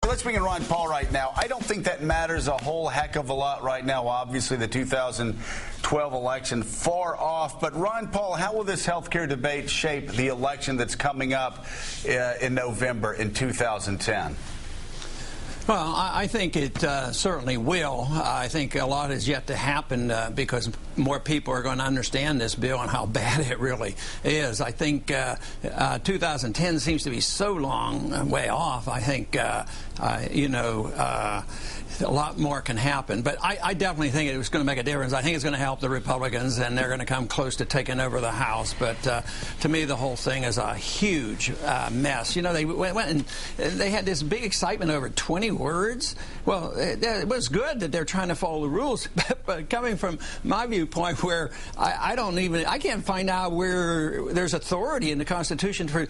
Let's bring in Ron Paul right now. I don't think that matters a whole heck of a lot right now. Obviously, the 2012 election far off. But Ron Paul, how will this health care debate shape the election that's coming up in November in 2010? Well, I think it certainly will. I think a lot is yet to happen because more people are going to understand this bill and how bad it really is. I think 2010 seems to be so long way off. I think, a lot more can happen. But I definitely think it was going to make a difference. I think it's going to help the Republicans, and they're going to come close to taking over the House. But to me, the whole thing is a huge mess. You know, they went and they had this big excitement over 20 words. Well, it was good that they're trying to follow the rules. But coming from my viewpoint, where I can't find out where there's authority in the Constitution for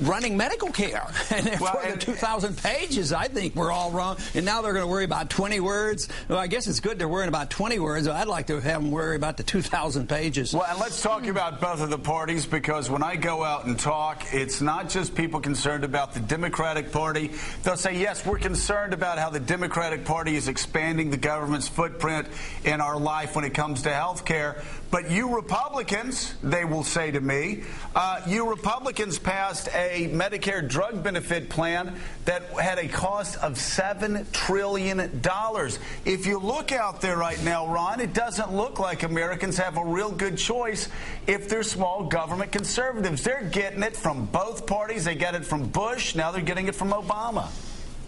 running medical care. And for the 2,000 pages, I think we're all wrong. And now they're going to worry about 20 words. Well, I guess it's good they're worrying about 20 words. I'd like to have them worry about the 2,000 pages. Well, and let's talk about both of the parties, because when I go out and talk, it's not just people concerned about the Democratic Party. They'll say, yes, we're concerned about how the Democratic Party is expanding the government's footprint in our life when it comes to health care. But you Republicans, they will say to me, you Republicans passed a Medicare drug benefit plan that had a cost of $7 trillion. If you look out there right now, Ron, it doesn't look like Americans have a real good choice if they're small government conservatives. They're getting it from both parties. They get it from Bush. Now they're getting it from Obama.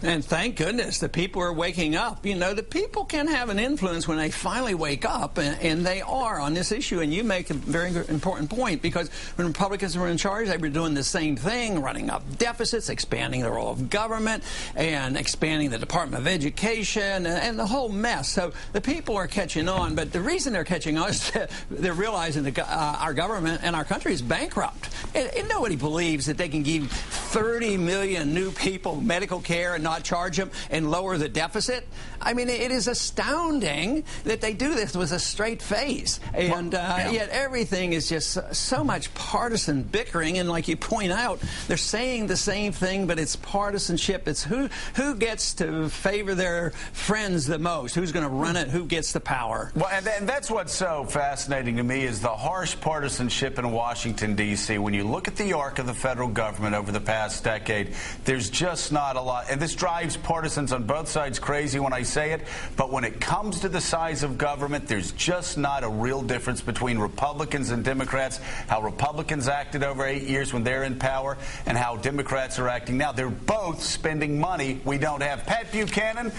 And thank goodness the people are waking up. You know, the people can have an influence when they finally wake up, and they are on this issue. And you make a very important point, because when Republicans were in charge, they were doing the same thing, running up deficits, expanding the role of government, and expanding the Department of Education, and the whole mess. So the people are catching on. But the reason they're catching on is that they're realizing that our government and our country is bankrupt. And nobody believes that they can give 30 million new people medical care and not charge them and lower the deficit. I mean, it is astounding that they do this with a straight face. And yet everything is just so much partisan bickering. And like you point out, they're saying the same thing, but it's partisanship. It's who gets to favor their friends the most, who's going to run it, who gets the power. Well, and that's what's so fascinating to me is the harsh partisanship in Washington, D.C. When you look at the arc of the federal government over the past decade, there's just not a lot. And this drives partisans on both sides crazy when I say it, but when it comes to the size of government, there's just not a real difference between Republicans and Democrats. How Republicans acted over 8 years when they're in power and how Democrats are acting now. They're both spending money we don't have. Pat Buchanan,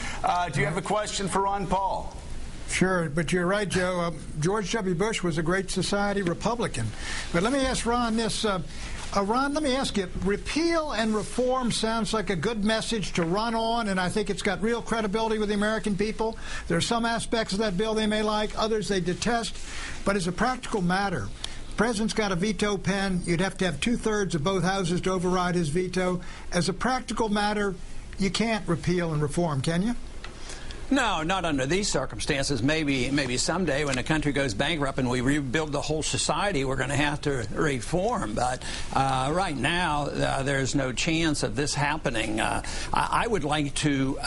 do you have a question for Ron Paul? Sure, but you're right, Joe. George W. Bush was a great society Republican. But let me ask Ron this. Ron, let me ask you, repeal and reform sounds like a good message to run on, and I think it's got real credibility with the American people. There are some aspects of that bill they may like, others they detest. But as a practical matter, the president's got a veto pen. You'd have to have 2/3 of both houses to override his veto. As a practical matter, you can't repeal and reform, can you? No, not under these circumstances. Maybe someday when the country goes bankrupt and we rebuild the whole society, we're going to have to reform. But right now, there's no chance of this happening. I would like to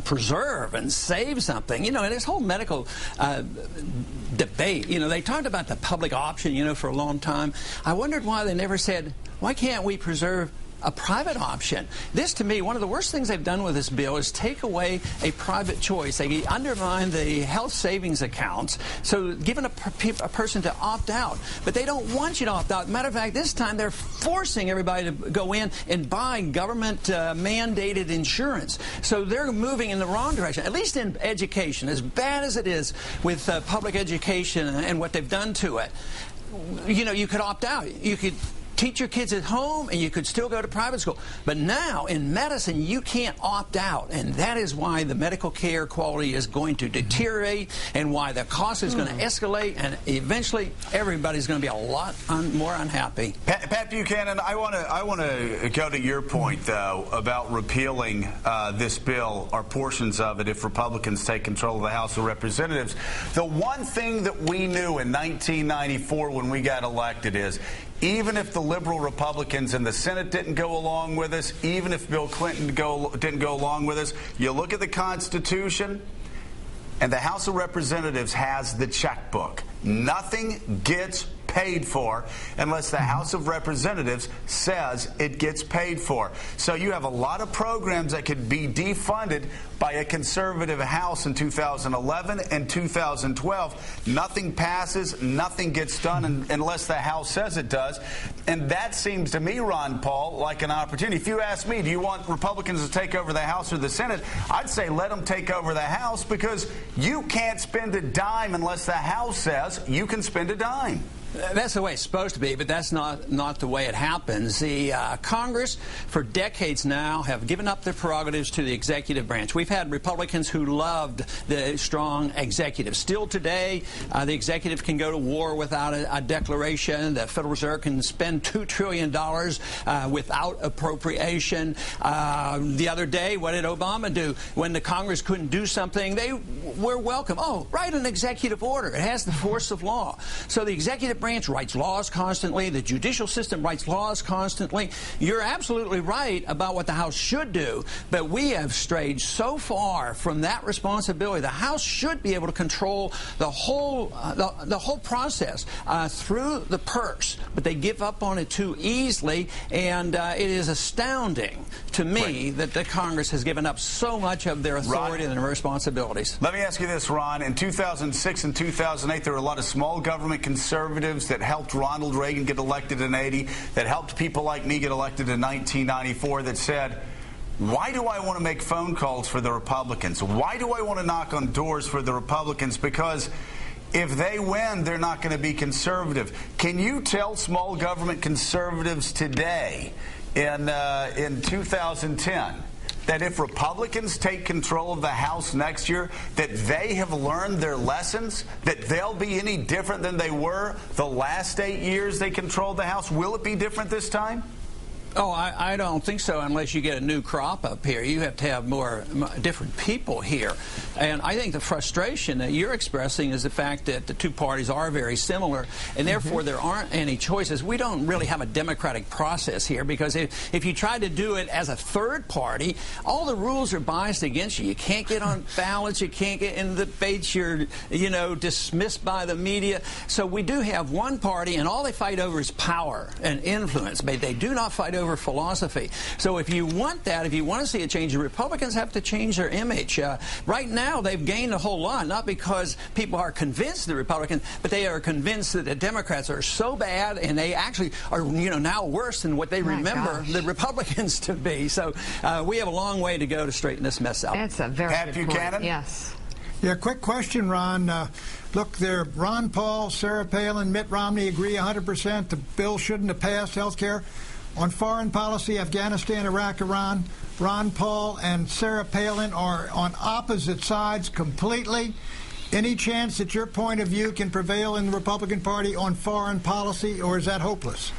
preserve and save something. You know, in this whole medical debate, you know, they talked about the public option, you know, for a long time. I wondered why they never said, why can't we preserve a private option? This, to me, one of the worst things they've done with this bill is take away a private choice. They undermine the health savings accounts, so giving a person to opt out. But they don't want you to opt out. Matter of fact, this time they're forcing everybody to go in and buy government-mandated insurance. So they're moving in the wrong direction, at least in education. As bad as it is with public education and what they've done to it, you know, you could opt out. You could teach your kids at home, and you could still go to private school. But now, in medicine, you can't opt out, and that is why the medical care quality is going to deteriorate, and why the cost is going to escalate, and eventually everybody's going to be a lot more unhappy. Pat Buchanan, I want to go to your point, though, about repealing this bill, or portions of it, if Republicans take control of the House of Representatives. The one thing that we knew in 1994 when we got elected is even if the liberal Republicans in the Senate didn't go along with us, even if Bill Clinton didn't go along with us, you look at the Constitution, and the House of Representatives has the checkbook. Nothing gets paid for unless the House of Representatives says it gets paid for. So you have a lot of programs that could be defunded by a conservative House in 2011 and 2012. Nothing passes, nothing gets done unless the House says it does. And that seems to me, Ron Paul, like an opportunity. If you ask me, do you want Republicans to take over the House or the Senate? I'd say let them take over the House, because you can't spend a dime unless the House says you can spend a dime. That's the way it's supposed to be, but that's not the way it happens. The Congress, for decades now, have given up their prerogatives to the executive branch. We've had Republicans who loved the strong executive. Still today, the executive can go to war without a declaration. The Federal Reserve can spend $2 trillion without appropriation. The other day, what did Obama do? When the Congress couldn't do something, they were welcome. Oh, write an executive order. It has the force of law. So the executive branch writes laws constantly. The judicial system writes laws constantly. You're absolutely right about what the House should do, but we have strayed so far from that responsibility. The House should be able to control the whole process through the purse, but they give up on it too easily, and it is astounding to me that the Congress has given up so much of their authority and their responsibilities. Let me ask you this, Ron. In 2006 and 2008, there were a lot of small government conservatives that helped Ronald Reagan get elected in 80, that helped people like me get elected in 1994, that said, why do I want to make phone calls for the Republicans? Why do I want to knock on doors for the Republicans? Because if they win, they're not going to be conservative. Can you tell small government conservatives today in 2010 that if Republicans take control of the House next year, that they have learned their lessons, that they'll be any different than they were the last 8 years they controlled the House? Will it be different this time? Oh, I don't think so, unless you get a new crop up here. You have to have more different people here. And I think the frustration that you're expressing is the fact that the two parties are very similar, and therefore there aren't any choices. We don't really have a democratic process here, because if you try to do it as a third party, all the rules are biased against you. You can't get on ballots, you can't get in the debates, you're dismissed by the media. So we do have one party, and all they fight over is power and influence, but they do not fight over philosophy. So if you want that, if you want to see a change, the Republicans have to change their image. Right now, they've gained a whole lot, not because people are convinced the Republicans, but they are convinced that the Democrats are so bad, and they actually are, now worse than what they remember the Republicans to be. So we have a long way to go to straighten this mess out. That's a very good point. Yes. Yeah, quick question, Ron. Look, Ron Paul, Sarah Palin, Mitt Romney agree 100% the bill shouldn't have passed health care. On foreign policy, Afghanistan, Iraq, Iran, Ron Paul and Sarah Palin are on opposite sides completely. Any chance that your point of view can prevail in the Republican Party on foreign policy, or is that hopeless?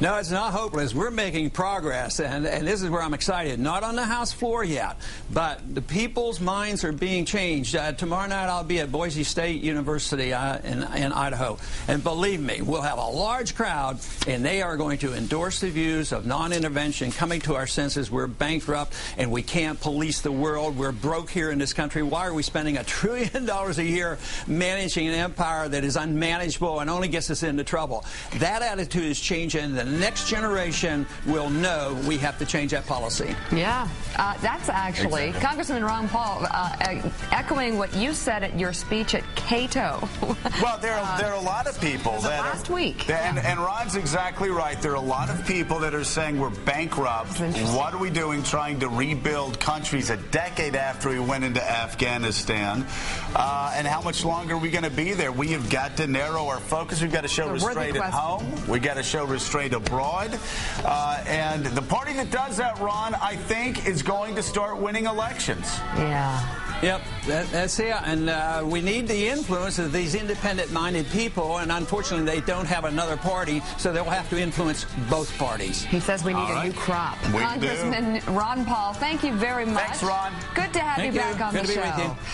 No, it's not hopeless. We're making progress, and this is where I'm excited. Not on the House floor yet, but the people's minds are being changed. Tomorrow night I'll be at Boise State University in Idaho, and believe me, we'll have a large crowd, and they are going to endorse the views of non-intervention, coming to our senses. We're bankrupt, and we can't police the world. We're broke here in this country. Why are we spending $1 trillion a year managing an empire that is unmanageable and only gets us into trouble? That attitude is changing. The next generation will know we have to change that policy. Yeah, that's actually Congressman Ron Paul echoing what you said at your speech at Cato. Well, there are a lot of people that last week. And Ron's exactly right. There are a lot of people that are saying we're bankrupt. What are we doing trying to rebuild countries a decade after we went into Afghanistan? And how much longer are we going to be there? We have got to narrow our focus. We've got to show restraint at home. We've got to show restraint abroad. And the party that does that, Ron, I think, is going to start winning elections. Yeah. Yep, that's it. And we need the influence of these independent-minded people, and unfortunately they don't have another party, so they'll have to influence both parties. He says we need a new crop. Congressman Ron Paul, thank you very much. Thanks, Ron. Good to have you back on the show. Good to be with you.